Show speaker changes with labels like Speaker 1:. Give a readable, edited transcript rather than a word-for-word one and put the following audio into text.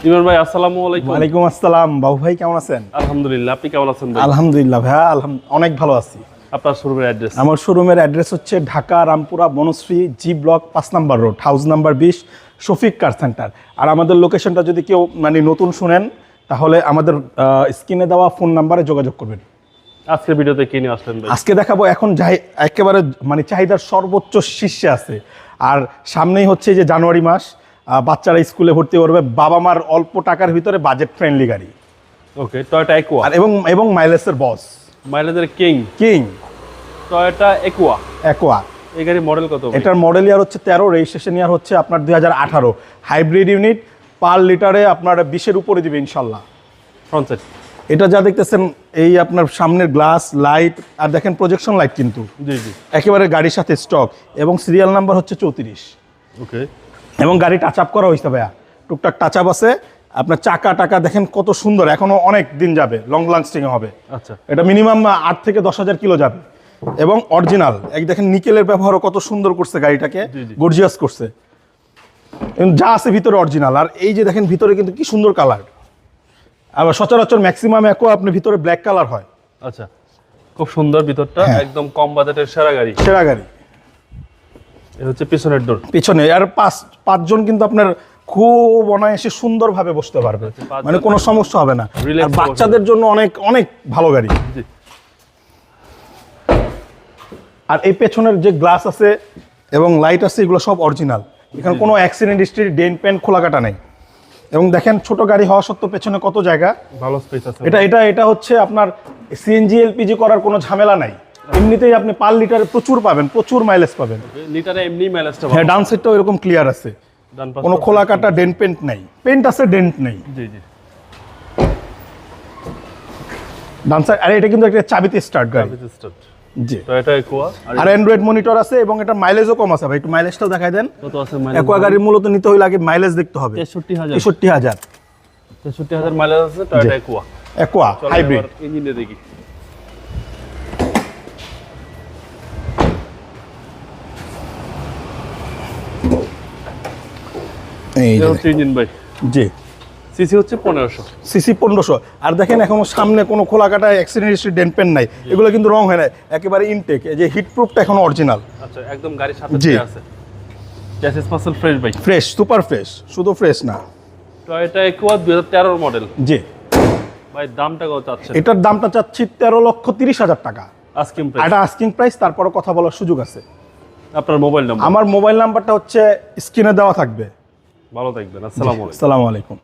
Speaker 1: ইমরান ভাই আসসালামু আলাইকুম।
Speaker 2: ওয়ালাইকুম আসসালাম। বাবু ভাই কেমন আছেন?
Speaker 1: আলহামদুলিল্লাহ, আপনি কেমন আছেন ভাই?
Speaker 2: আলহামদুলিল্লাহ ভাইয়া, অনেক ভালো আছি।
Speaker 1: আপনার শোরুমের অ্যাড্রেস?
Speaker 2: আমার শোরুমের অ্যাড্রেস হচ্ছে ঢাকা রামপুরা বনশ্রী জি ব্লক 5 নম্বর road, house number 20, Shafiq car centre. আর আমাদের লোকেশনটা যদি কেউ নতুন শুনেন তাহলে আমাদের স্ক্রিনে দেওয়া ফোন নাম্বারে যোগাযোগ করবেন।
Speaker 1: আজকের ভিডিওতে কি নিয়ে আসলেন ভাই?
Speaker 2: আজকে দেখাবো এখন একেবারে চাহিদার সর্বোচ্চ শীর্ষে আছে। আর সামনেই হচ্ছে যে জানুয়ারি মাস, বাচ্চারা স্কুলে ভর্তি করবে, বাবা মার অল্প টাকার ভিতরে বাজেট ফ্রেন্ডলি গাড়ি।
Speaker 1: ওকে, টয়োটা একুয়া।
Speaker 2: আর এবং মাইলেজের বস,
Speaker 1: মাইলেজের king
Speaker 2: king
Speaker 1: Toyota Aqua.
Speaker 2: Aqua.
Speaker 1: এই গাড়ির মডেল কত ভাই?
Speaker 2: এটার মডেল ইয়ার হচ্ছে 13, রেজিস্ট্রেশন ইয়ার হচ্ছে আপনার 2018। হাইব্রিড ইউনিট, পার লিটারে আপনার 20-এর উপরে দিবে ইনশাল্লাহ।
Speaker 1: ফ্রন্ট সাইড
Speaker 2: এটা যা দেখতেছেন এই আপনার সামনের গ্লাস লাইট, আর দেখেন প্রজেকশন লাইট কিন্তু
Speaker 1: জি জি
Speaker 2: একেবারে গাড়ির সাথে স্টক, এবং সিরিয়াল নাম্বার হচ্ছে 34।
Speaker 1: ওকে,
Speaker 2: এবং গাড়ি টাচ আপ করা হয়েছে ভাইয়া, টুকটাক টাচ আপ আছে। আপনার চাকা দেখেন কত সুন্দর, এখনো অনেক দিন যাবে, লং লাস্টিং হবে।
Speaker 1: আচ্ছা,
Speaker 2: এটা মিনিমাম 8 থেকে 10,000 কিলো যাবে। এবং অরিজিনাল দেখেন নিকেলের ব্যবহারও কত সুন্দর করছে গাড়িটাকে, গর্জিয়াস করছে। যা আছে ভিতরে অরিজিনাল। আর এই যে দেখেন ভিতরে কিন্তু কি সুন্দর কালার। আবার সচরাচর ম্যাক্সিমাম একো আপনি ভিতরে ব্ল্যাক কালার হয়।
Speaker 1: আচ্ছা, খুব সুন্দর ভিতরটা, একদম কম বাজেটের সেরা গাড়ি।
Speaker 2: সেরা গাড়ি।
Speaker 1: এটা হচ্ছে পিছনের ডোর,
Speaker 2: পিছনে আর পাঁচজন কিন্তু আপনার খুব অনায়াসে সুন্দরভাবে বসতে পারবে, কোনো সমস্যা হবে না। আর বাচ্চাদের জন্য অনেক অনেক ভালো গাড়ি। আর এই পেছনের যে গ্লাস আছে এবং লাইট আছে এগুলো সব অরিজিনাল। এখানে কোনো অ্যাক্সিডেন্ট হিস্ট্রি, ডেন্ট পেন্ট, খোলা কাটা নেই। এবং দেখেন ছোট গাড়ি হওয়া সত্ত্বেও পেছনে কত জায়গা,
Speaker 1: ভালো স্পেস আছে।
Speaker 2: এটা হচ্ছে আপনার সিএনজি এলপিজি করার কোনো ঝামেলা নাই। এমনিতেই আপনি পার লিটারে প্রচুর পাবেন, প্রচুর মাইলেজ পাবেন।
Speaker 1: লিটারে এমনি মাইলেজটা
Speaker 2: হ্যাঁ, ডান সাইডটাও এরকম ক্লিয়ার আছে, কোনো খোলা কাটা ডেন্ট পেন্ট নাই। পেন্ট আছে, ডেন্ট নেই।
Speaker 1: জি জি
Speaker 2: ডান সাইড। আর এটা কিন্তু একটা চাবিতে স্টার্ট গাড়ি। জি,
Speaker 1: টয়োটা একুয়া।
Speaker 2: আর অ্যান্ড্রয়েড মনিটর আছে, এবং এটা মাইলেজও কম আছে ভাই। একটু মাইলেজটাও দেখাই দেন।
Speaker 1: কত আছে মাইলেজ?
Speaker 2: একোয়া গাড়ির মূলত নিতে হইলে আগে মাইলেজ দেখতে হবে।
Speaker 1: 63,000 মাইলেজ আছে টয়োটা একুয়া।
Speaker 2: Aqua hybrid.
Speaker 1: ইঞ্জিনে দেখি।
Speaker 2: এই যে
Speaker 1: ইঞ্জিন ভাই।
Speaker 2: জি,
Speaker 1: সিসি হচ্ছে 1500।
Speaker 2: সিসি 1500। আর দেখেন এখনো সামনে কোনো খোলা কাটা অ্যাক্সিডেন্ট হিস্ট্রি, ডেন্ট পেন নাই। এগুলো কিন্তু রং হয় না, একেবারে ইনটেক। এই যে হিট প্রুফটা এখনো অরিজিনাল।
Speaker 1: আচ্ছা, একদম গাড়ির সাথে আছে। চ্যাসিস পাসেল ফ্রেশ ভাই,
Speaker 2: ফ্রেশ, সুপার ফ্রেশ। শুধু ফ্রেশ না,
Speaker 1: টয়োটা একুয়া 2013 মডেল।
Speaker 2: জি
Speaker 1: ভাই, দামটা কত চাচ্ছেন?
Speaker 2: এটার দামটা চাচ্ছি 13,30,000 টাকা।
Speaker 1: Asking price.
Speaker 2: এটা আস্কিং প্রাইস, তারপরে কথা বলার সুযোগ আছে।
Speaker 1: আপনার মোবাইল নাম্বার?
Speaker 2: আমার মোবাইল নাম্বারটা হচ্ছে স্ক্রিনে দেওয়া থাকবে।
Speaker 1: ভালো থাকবেন। আসসালামু আলাইকুম।
Speaker 2: আসসালামু আলাইকুম।